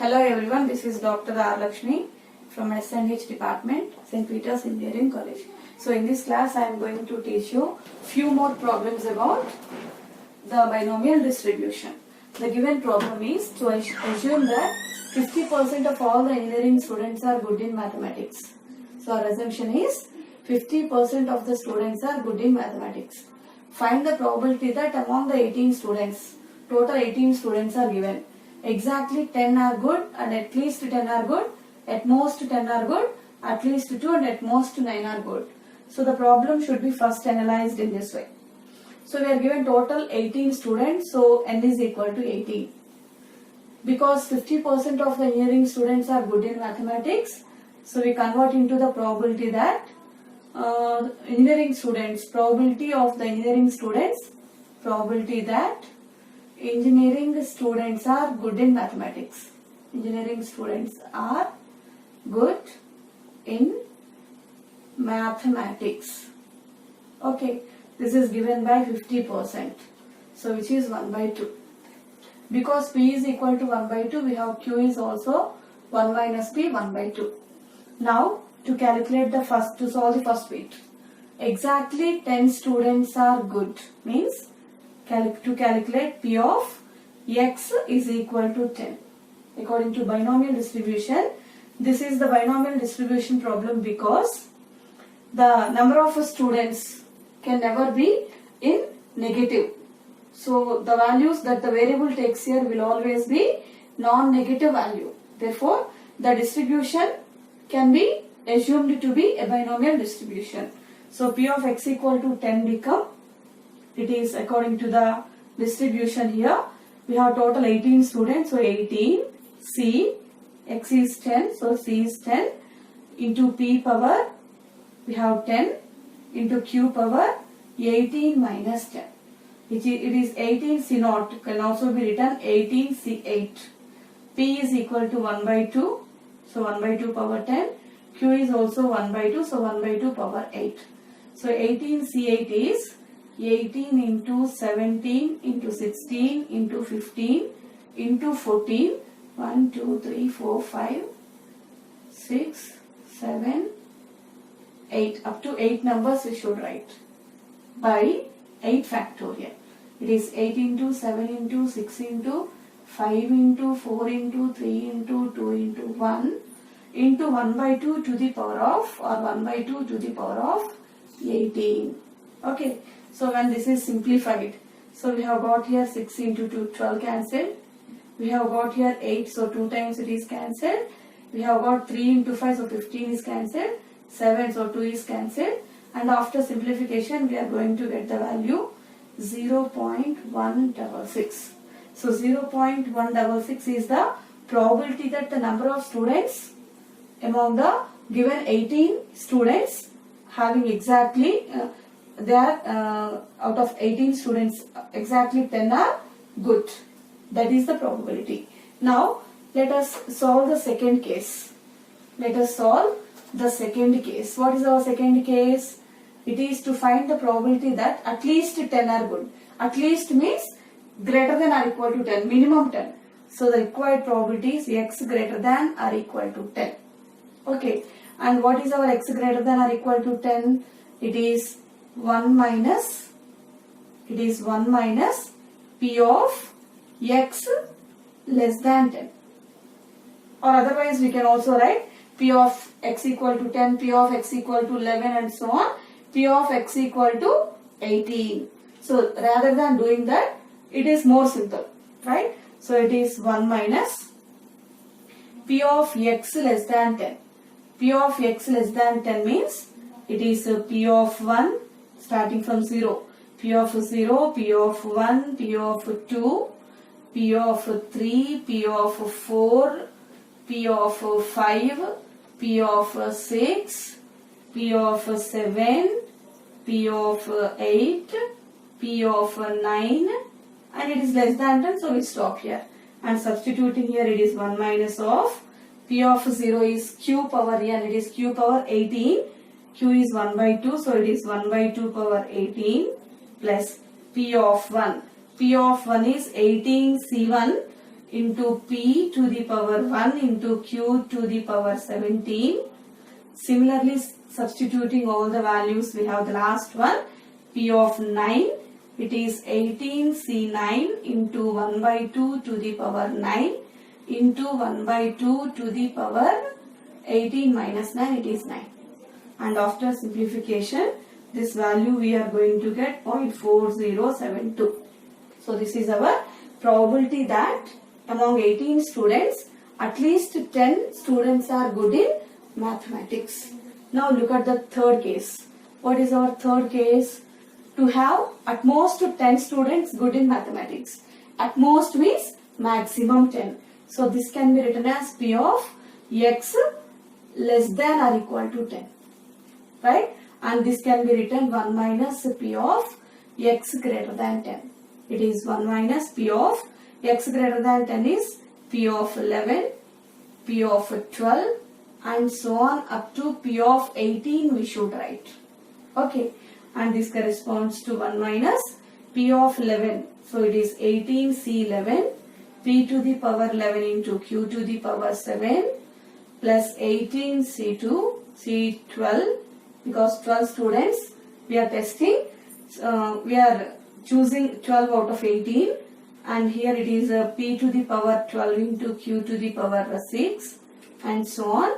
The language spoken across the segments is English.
Hello everyone, this is DR.R Lakshmi from SNH department, St. Peter's Engineering College. So in this class I am going to teach you few more problems about the binomial distribution. The given problem is to assume that 50% of all the engineering students are good in mathematics. So our assumption is 50% of the students are good in mathematics. Find the probability that among the 18 students, total 18 students are given. Exactly 10 are good and at least 10 are good, at most 10 are good, at least 2 and at most 9 are good. So the problem should be first analyzed in this way. So we are given total 18 students, so n is equal to 18. Because 50% of the engineering students are good in mathematics, so we convert into the probability that probability that engineering students are good in mathematics. Engineering students are good in mathematics. Okay, this is given by 50%. So which is 1 by 2. Because P is equal to 1 by 2, we have Q is also 1 minus P 1 by 2. Now to calculate to solve the first bit. Exactly 10 students are good means to calculate P of X is equal to 10. According to binomial distribution, this is the binomial distribution problem because the number of students can never be in negative. So the values that the variable takes here will always be non-negative value. Therefore, the distribution can be assumed to be a binomial distribution. So P of X equal to 10 become, it is according to the distribution here, we have total 18 students, so 18, C, X is 10, so C is 10, into P power, we have 10, into Q power, 18 minus 10. It is 18 C0, can also be written 18 C8. P is equal to 1 by 2, so 1 by 2 power 10. Q is also 1 by 2, so 1 by 2 power 8. So 18 C8 is 18 into 17 into 16 into 15 into 14. 1, 2, 3, 4, 5, 6, 7, 8. Up to 8 numbers we should write by 8 factorial. It is 8 into 7 into 6 into 5 into 4 into 3 into 2 into 1 into 1 by 2 to the power of, or 1 by 2 to the power of 18. Okay. So when this is simplified, so we have got here 6 into 2, 12 cancelled. We have got here 8, so 2 times it is cancelled. We have got 3 into 5, so 15 is cancelled. 7, so 2 is cancelled. And after simplification, we are going to get the value 0.166. So 0.166 is the probability that the number of students among the given 18 students having exactly they are out of 18 students, exactly 10 are good. That is the probability. Now let us solve the second case. Let us solve the second case. What is our second case? It is to find the probability that at least 10 are good. At least means greater than or equal to 10, minimum 10. So the required probability is X greater than or equal to 10. Okay. And what is our X greater than or equal to 10? It is 1 minus P of X less than 10. Or otherwise we can also write P of X equal to 10, P of X equal to 11 and so on. P of X equal to 18. So rather than doing that, it is more simple, right? So it is 1 minus P of X less than 10. P of X less than 10 means it is P of 1 starting from 0. P of 0, P of 1, P of 2, P of 3, P of 4, P of 5, P of 6, P of 7, P of 8, P of 9, and it is less than 10, so we stop here. And substituting here, it is 1 minus of P of 0 is Q power n, it is Q power 18. Q is 1 by 2, so it is 1 by 2 power 18 plus P of 1. P of 1 is 18 C1 into p to the power 1 into q to the power 17. Similarly, substituting all the values, we have the last one, p of 9. It is 18c9 into 1 by 2 to the power 9 into 1 by 2 to the power 18 minus 9, it is 9. And after simplification, this value we are going to get 0.4072. So this is our probability that among 18 students, at least 10 students are good in mathematics. Now look at the third case. What is our third case? To have at most 10 students good in mathematics. At most means maximum 10. So this can be written as P of x less than or equal to 10. Right? And this can be written 1 minus P of x greater than 10. It is 1 minus P of x greater than 10 is P of 11, P of 12 and so on up to P of 18 we should write. Okay. And this corresponds to 1 minus P of 11. So it is 18C11 P to the power 11 into Q to the power 7 plus 18C2 C12 because 12 students we are testing. We are choosing 12 out of 18 and here it is P to the power 12 into Q to the power 6 and so on.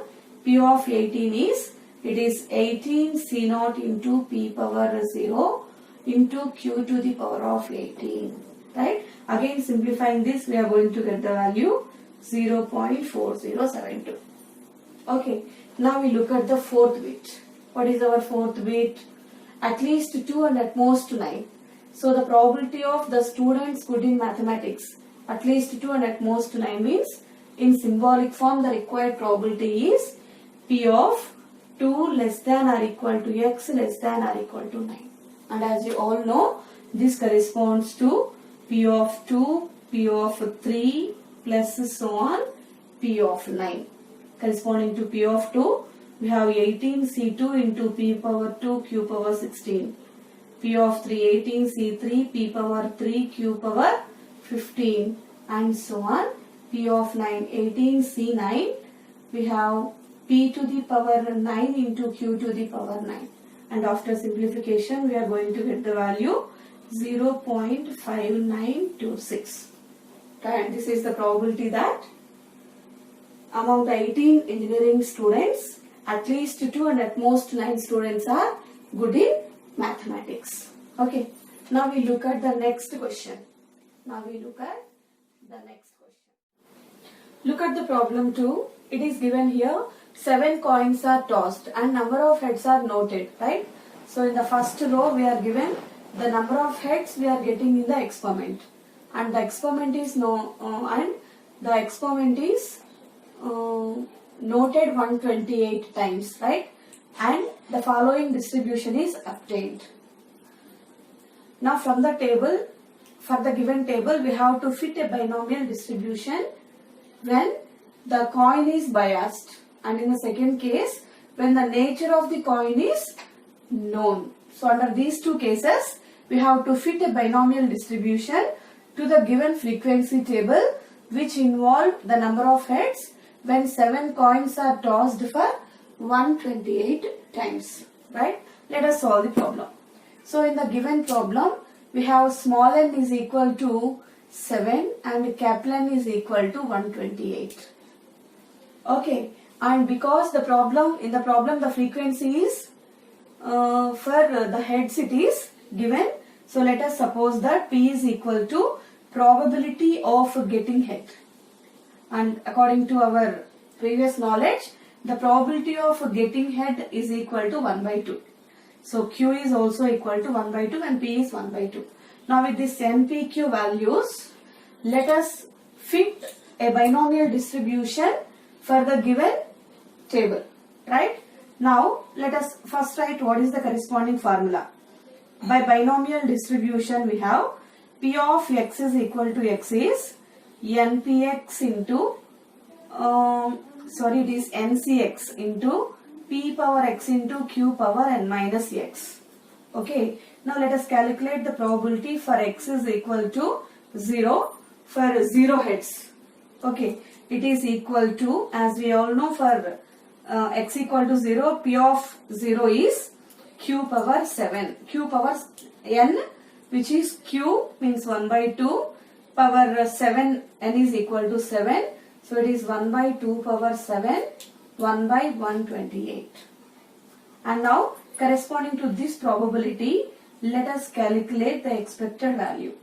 P of 18 is it is 18 C0 into P power 0 into Q to the power of 18. Right? Again simplifying this we are going to get the value 0.4072. Okay. Now we look at the fourth bit. What is our fourth bit? At least 2 and at most 9. So the probability of the students good in mathematics at least 2 and at most 9 means in symbolic form the required probability is P of 2 less than or equal to x less than or equal to 9. And as you all know, this corresponds to P of 2, P of 3 plus so on, P of 9. Corresponding to P of 2, we have 18C2 into P power 2 Q power 16. P of 3, 18C3 P power 3 Q power 15 and so on. P of 9, 18C9, we have P to the power 9 into Q to the power 9. And after simplification, we are going to get the value 0.5926. And this is the probability that among the 18 engineering students, at least 2 and at most 9 students are good in mathematics. Okay. Now we look at the next question. Look at the problem 2. It is given here 7 coins are tossed and number of heads are noted, right? So in the first row we are given the number of heads we are getting in the experiment, and the experiment is noted 128 times, right? And the following distribution is obtained. Now from the table, for the given table, we have to fit a binomial distribution when the coin is biased, and in the second case when the nature of the coin is known. So under these two cases we have to fit a binomial distribution to the given frequency table which involve the number of heads when 7 coins are tossed for 128 times, right? Let us solve the problem. So in the given problem we have small n is equal to 7 and capital N is equal to 128. Okay, and because the problem the frequency is for the heads it is given. So let us suppose that P is equal to probability of getting head. And according to our previous knowledge, the probability of getting head is equal to 1 by 2. So Q is also equal to 1 by 2 and P is 1 by 2. Now with this NPQ values, let us fit a binomial distribution for the given table, right? Now let us first write what is the corresponding formula. By binomial distribution we have P of x is equal to x is npx into it is ncx into p power x into q power n minus x. Okay. Now let us calculate the probability for x is equal to 0 for 0 heads. Okay, it is equal to, as we all know, for x equal to 0, p of 0 is q power 7. Q power n, which is q means 1 by 2, power 7, n is equal to 7. So it is 1 by 2 power 7, 1 by 128. And now, corresponding to this probability, let us calculate the expected value.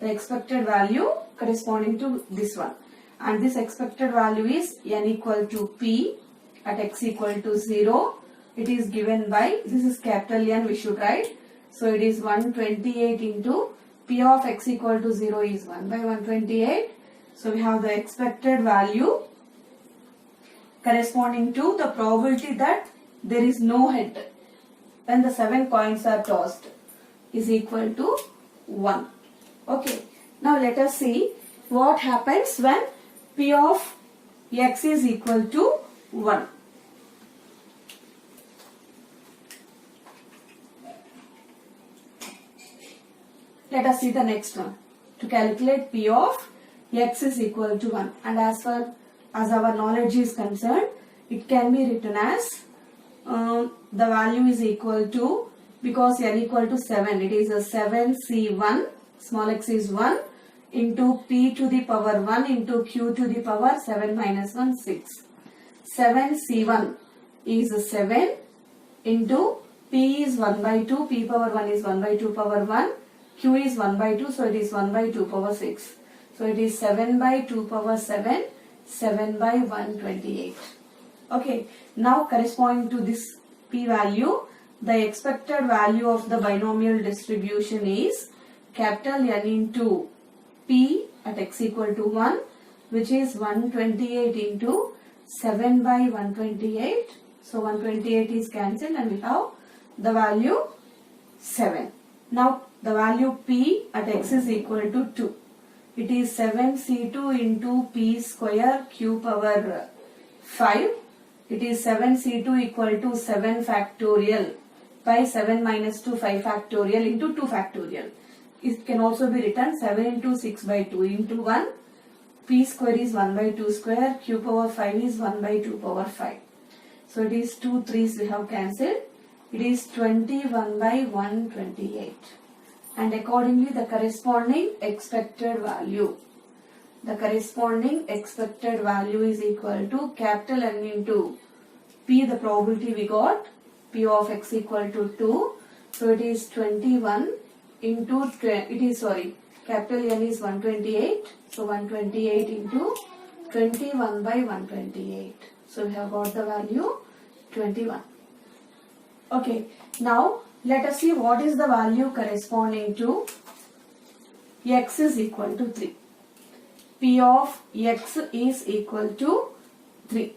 The expected value corresponding to this one. And this expected value is n equal to p at x equal to 0. It is given by, this is capital N we should write. So it is 128 into p of x equal to 0 is 1 by 128. So we have the expected value corresponding to the probability that there is no head when the 7 coins are tossed is equal to 1. Okay, now let us see what happens when p of x is equal to 1. Let us see the next one. To calculate p of x is equal to 1, and as far as our knowledge is concerned, it can be written as the value is equal to, because n equal to 7, it is a 7c1, small x is 1, into p to the power 1 into q to the power 7 minus 1, 6. 7c1 is a 7 into p is 1 by 2, p power 1 is 1 by 2 power 1, q is 1 by 2, so it is 1 by 2 power 6. So it is 7 by 2 power 7, 7 by 128. Okay, now corresponding to this p value, the expected value of the binomial distribution is capital N into p at x equal to 1, which is 128 into 7 by 128. So 128 is cancelled and we have the value 7. Now the value p at x is equal to 2. It is 7c2 into p square q power 5. It is 7c2 equal to 7 factorial by 7 minus 2 5 factorial into 2 factorial. It can also be written 7 into 6 by 2 into 1. P square is 1 by 2 square. Q power 5 is 1 by 2 power 5. So it is 2 3's we have cancelled. It is 21 by 128. And accordingly the corresponding expected value. The corresponding expected value is equal to capital N into P, the probability we got, P of x equal to 2. So it is 21 into, capital N is 128. So 128 into 21 by 128. So we have got the value 21. Okay, now let us see what is the value corresponding to x is equal to 3. P of x is equal to 3.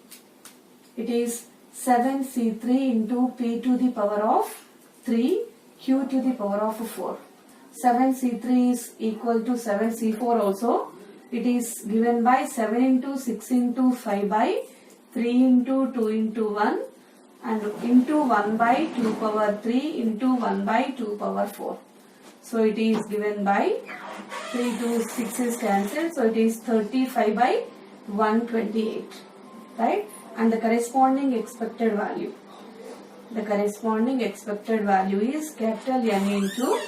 It is 7c3 into p to the power of 3 q to the power of 4. 7c3 is equal to 7c4 also. It is given by 7 into 6 into 5 by 3 into 2 into 1 and into 1 by 2 power 3 into 1 by 2 power 4. So it is given by 3 to 6 is cancelled. So it is 35 by 128. Right? And the corresponding expected value. The corresponding expected value is capital N into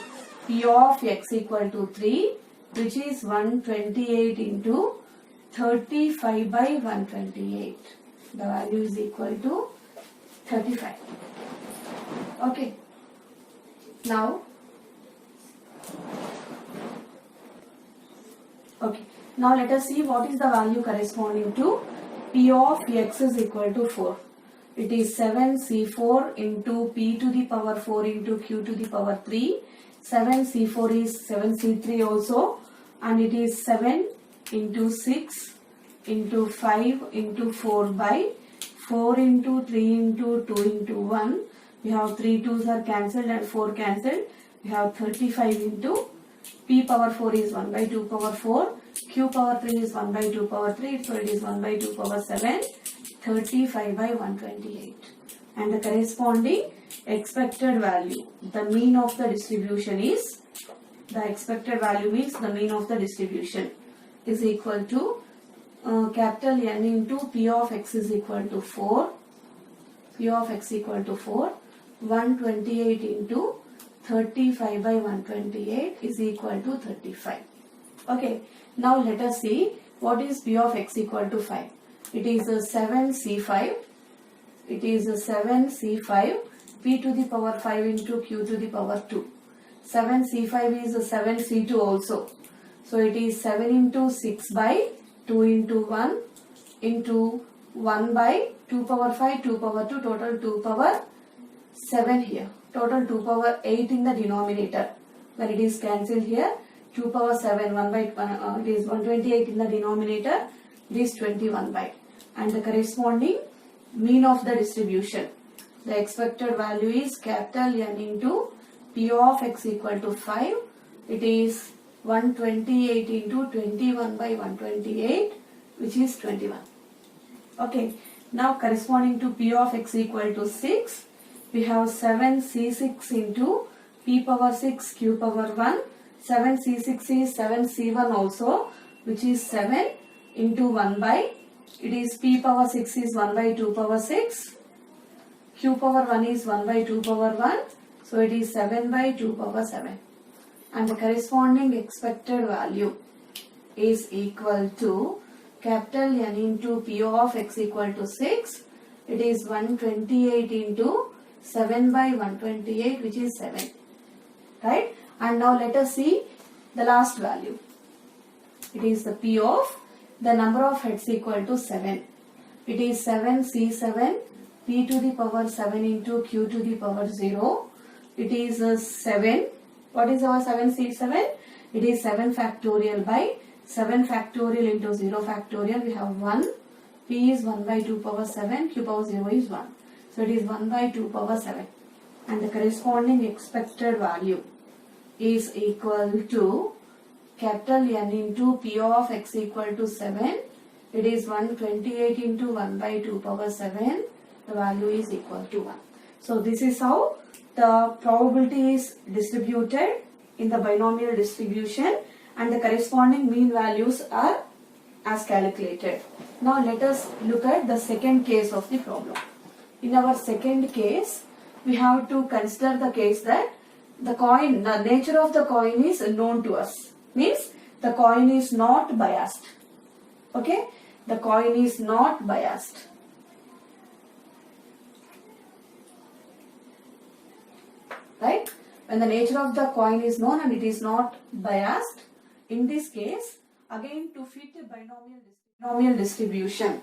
P of x equal to 3, which is 128 into 35 by 128. The value is equal to 35. Okay. Now let us see what is the value corresponding to P of x is equal to 4. It is 7c4 into p to the power 4 into q to the power 3. 7c4 is 7c3 also, and it is 7 into 6 into 5 into 4 by 4 into 3 into 2 into 1. We have 3 2's are cancelled and 4 cancelled. We have 35 into p power 4 is 1 by 2 power 4. Q power 3 is 1 by 2 power 3. So it is 1 by 2 power 7. 35 by 128. And the corresponding expected value, the mean of the distribution is, the expected value means the mean of the distribution is equal to capital N into P of X is equal to 4. P of X equal to 4. 128 into 35 by 128 is equal to 35. Okay. Now let us see what is P of X equal to 5. It is a 7C5. It is a 7C5. P to the power 5 into Q to the power 2. 7C5 is a 7C2 also. So it is 7 into 6 by 2 into 1 into 1 by 2 power 5, 2 power 2, total 2 power 7 here. Total 2 power 8 in the denominator. When it is cancelled here, 2 power 7, 1 by, it is 128 in the denominator, it is 21 by. And the corresponding mean of the distribution. The expected value is capital N into P of X equal to 5. It is 128 into 21 by 128, which is 21. Okay. Now corresponding to P of X equal to 6, we have 7C6 into P power 6 Q power 1. 7C6 is 7C1 also, which is 7 into 1 by, it is P power 6 is 1 by 2 power 6. Q power 1 is 1 by 2 power 1. So it is 7 by 2 power 7. And the corresponding expected value is equal to capital N into P of X equal to 6. It is 128 into 7 by 128, which is 7. Right? And now let us see the last value. It is the P of the number of heads equal to 7. It is 7C7 P to the power 7 into Q to the power 0. It is 7. What is our 7C7? It is 7 factorial by 7 factorial into 0 factorial. We have 1. P is 1 by 2 power 7. Q power 0 is 1. So it is 1 by 2 power 7. And the corresponding expected value is equal to capital N into P of X equal to 7. It is 128 into 1 by 2 power 7. The value is equal to 1. So this is how the probability is distributed in the binomial distribution, and the corresponding mean values are as calculated. Now let us look at the second case of the problem. In our second case, we have to consider the case that the nature of the coin is known to us. Means the coin is not biased. Okay? The coin is not biased. Right? When the nature of the coin is known and it is not biased, in this case, again to fit a binomial distribution.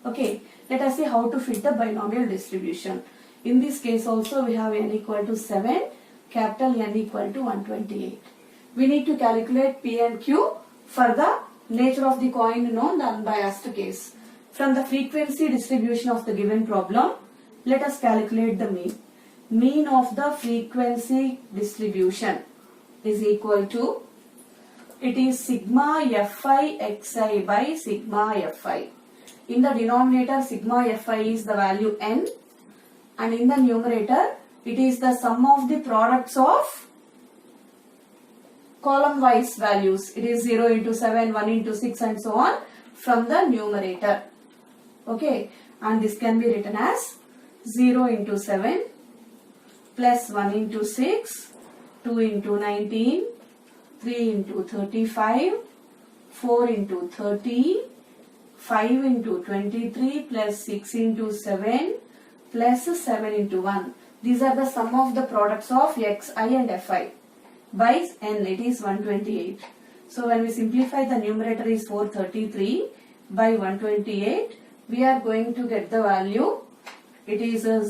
Okay, let us see how to fit the binomial distribution. In this case also we have N equal to 7, capital N equal to 128. We need to calculate P and Q for the nature of the coin known, the unbiased case. From the frequency distribution of the given problem, let us calculate the mean. Mean of the frequency distribution is equal to, it is sigma Fi xi by sigma Fi. In the denominator, sigma Fi is the value n, and in the numerator, it is the sum of the products of column wise values. It is 0 into 7, 1 into 6 and so on from the numerator. Okay, and this can be written as 0 into 7 plus 1 into 6, 2 into 19, 3 into 35, 4 into 30, 5 into 23 plus 6 into 7 plus 7 into 1. These are the sum of the products of xi and fi by n, it is 128. So when we simplify, the numerator is 433 by 128. We are going to get the value. It is the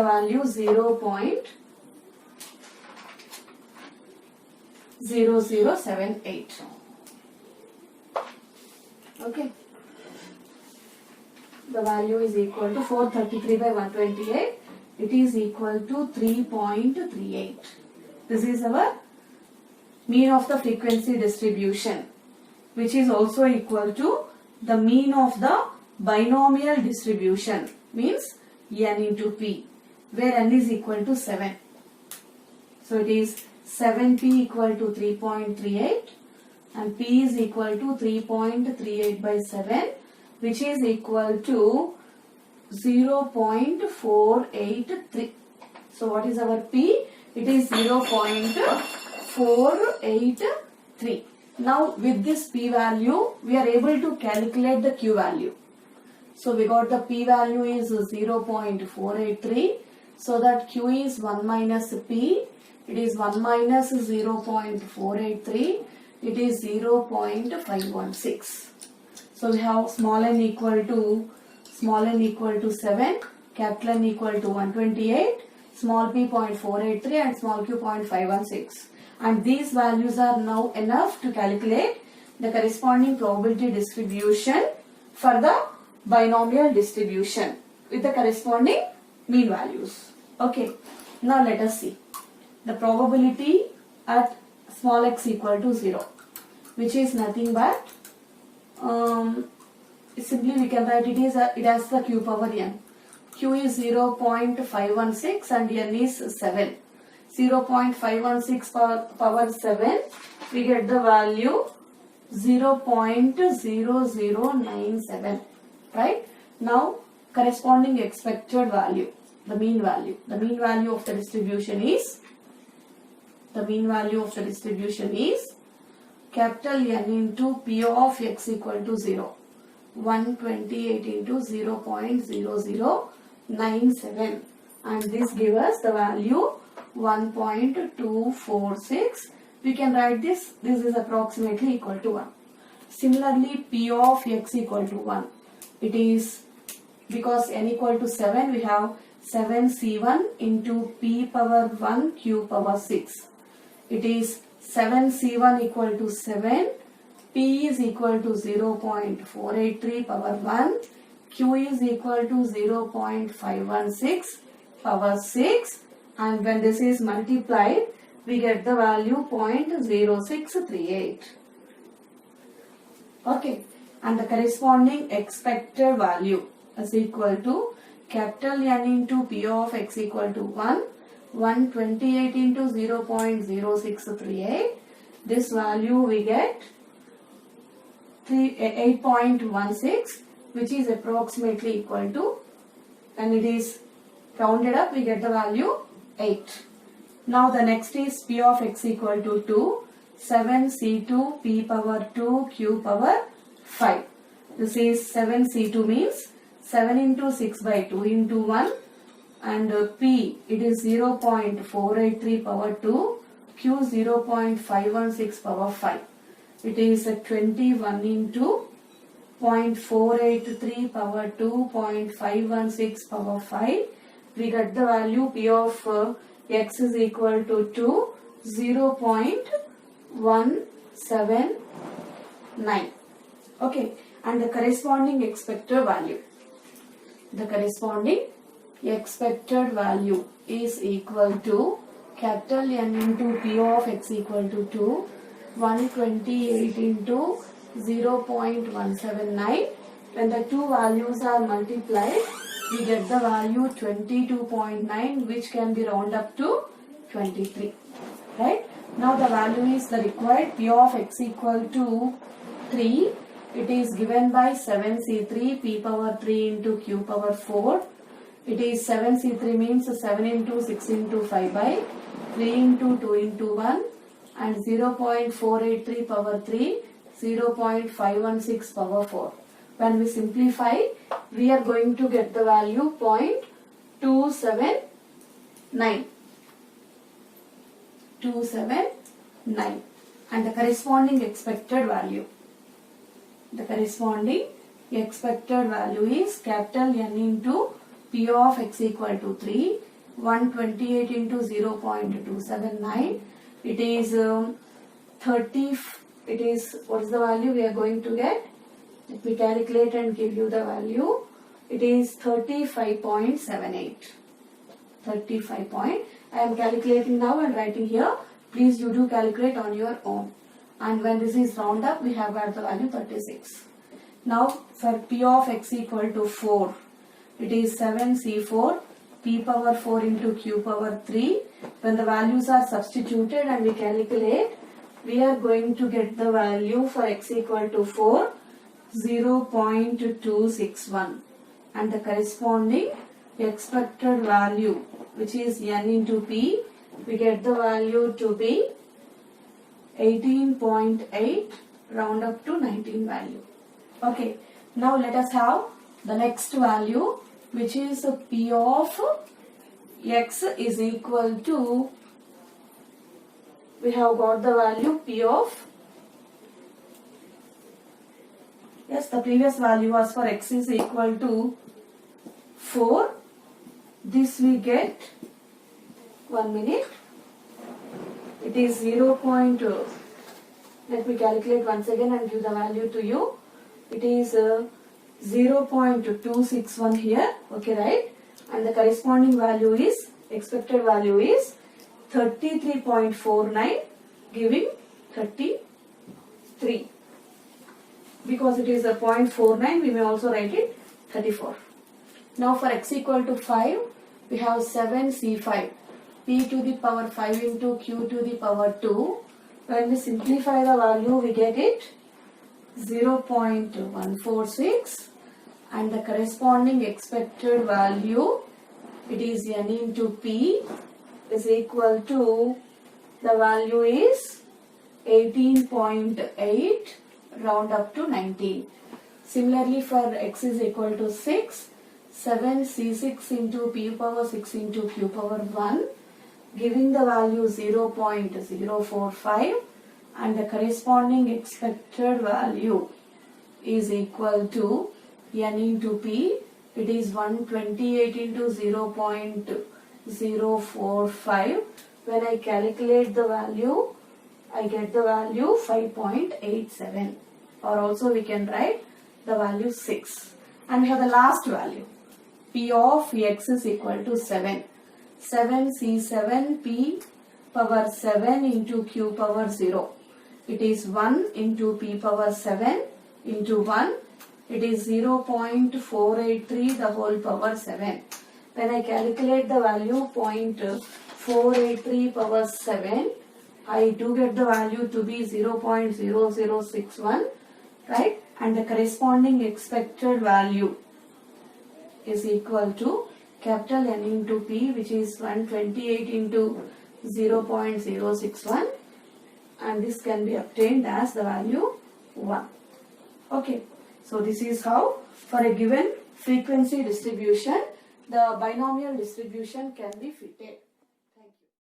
value 0.0078. Okay. The value is equal to 433 by 128. It is equal to 3.38. This is our mean of the frequency distribution, which is also equal to the mean of the binomial distribution, means n into p, where n is equal to 7. So it is 7p equal to 3.38, and P is equal to 3.38 by 7, which is equal to 0.483. So what is our P? It is 0.483. Now with this P value, we are able to calculate the Q value. So we got the P value is 0.483. So that Q is 1 minus P. It is 1 minus 0.483. It is 0.516. So we have small n equal to 7, capital N equal to 128, small p 0.483 and small q 0.516. And these values are now enough to calculate the corresponding probability distribution for the binomial distribution with the corresponding mean values. Okay, now let us see the probability at small x equal to 0, which is nothing but simply we can write it as the q power n. Q is 0.516 and n is 7. 0.516 power 7, we get the value 0.0097. Right? Now corresponding expected value, the mean value. The mean value of the distribution is capital N into P of x equal to 0. 128 into 0.0097, and this gives us the value 1.246. We can write this is approximately equal to 1. Similarly, P of x equal to 1. It is, because n equal to 7, we have 7c1 into p power 1 q power 6. It is 7c1 equal to 7, p is equal to 0.483 power 1, q is equal to 0.516 power 6, and when this is multiplied, we get the value 0.0638. Okay, and the corresponding expected value is equal to capital N into P of x equal to 1, 128 into 0.0638. This value we get 8.16, which is approximately equal to, and it is rounded up, we get the value 8. Now the next is P of x equal to 2, 7c2 p power 2 q power 5. This is 7c2 means 7 into 6 by 2 into 1, and p, it is 0.483 power 2, q 0.516 power 5. It is 21 into 0.483 power 2, 0.516 power 5. We get the value P of x is equal to 2, 0.179. Okay, and the corresponding expected value. The corresponding expected value is equal to capital N into P of x equal to 2, 128 into 0.179. When the two values are multiplied, we get the value 22.9, which can be rounded up to 23. Right? Now the value is the required P of x equal to 3. It is given by 7c3 p power 3 into q power 4. It is 7c3 means 7 into 6 into 5 by 3 into 2 into 1, and 0.483 power 3, 0.516 power 4. When we simplify, we are going to get the value 0.279. 279, and the corresponding expected value. The corresponding expected value is capital N into P of x equal to 3, 128 into 0.279. It is 30. It is, what is the value we are going to get? Let me calculate and give you the value. It is 35.78. 35 point. I am calculating now and writing here. Please you do calculate on your own. And when this is round up, we have got the value 36. Now for P of x equal to 4, it is 7c4 p power 4 into q power 3. When the values are substituted and we calculate, we are going to get the value for x equal to 4, 0.261, and the corresponding expected value, which is n into p, we get the value to be 18.8, round up to 19 value. Okay, now let us have the next value, which is p of x is equal to, we have got the value p of, yes, the previous value was for x is equal to 4. This we get, 1 minute, it is 0. Let me calculate once again and give the value to you. It is 0.261 here, okay, right? And the corresponding value is, expected value is 33.49, giving 33. Because it is a 0.49, we may also write it 34. Now for x equal to 5, we have 7c5, p to the power 5 into q to the power 2. When we simplify the value, we get it 0.146, and the corresponding expected value, it is n into p, is equal to, the value is 18.8, round up to 19. Similarly for x is equal to 6, 7c6 into p power 6 into q power 1, giving the value 0.045, and the corresponding expected value is equal to n into p, it is 128 into 0.045. When I calculate the value, I get the value 5.87, or also we can write the value 6. And we have the last value, p of x is equal to 7. 7c7 p power 7 into q power 0. It is 1 into p power 7 into 1. It is 0.483 the whole power 7. When I calculate the value 0.483 power 7, I do get the value to be 0.0061, right? And the corresponding expected value is equal to capital N into P, which is 128 into 0.061, and this can be obtained as the value 1. Okay, so this is how for a given frequency distribution the binomial distribution can be fitted.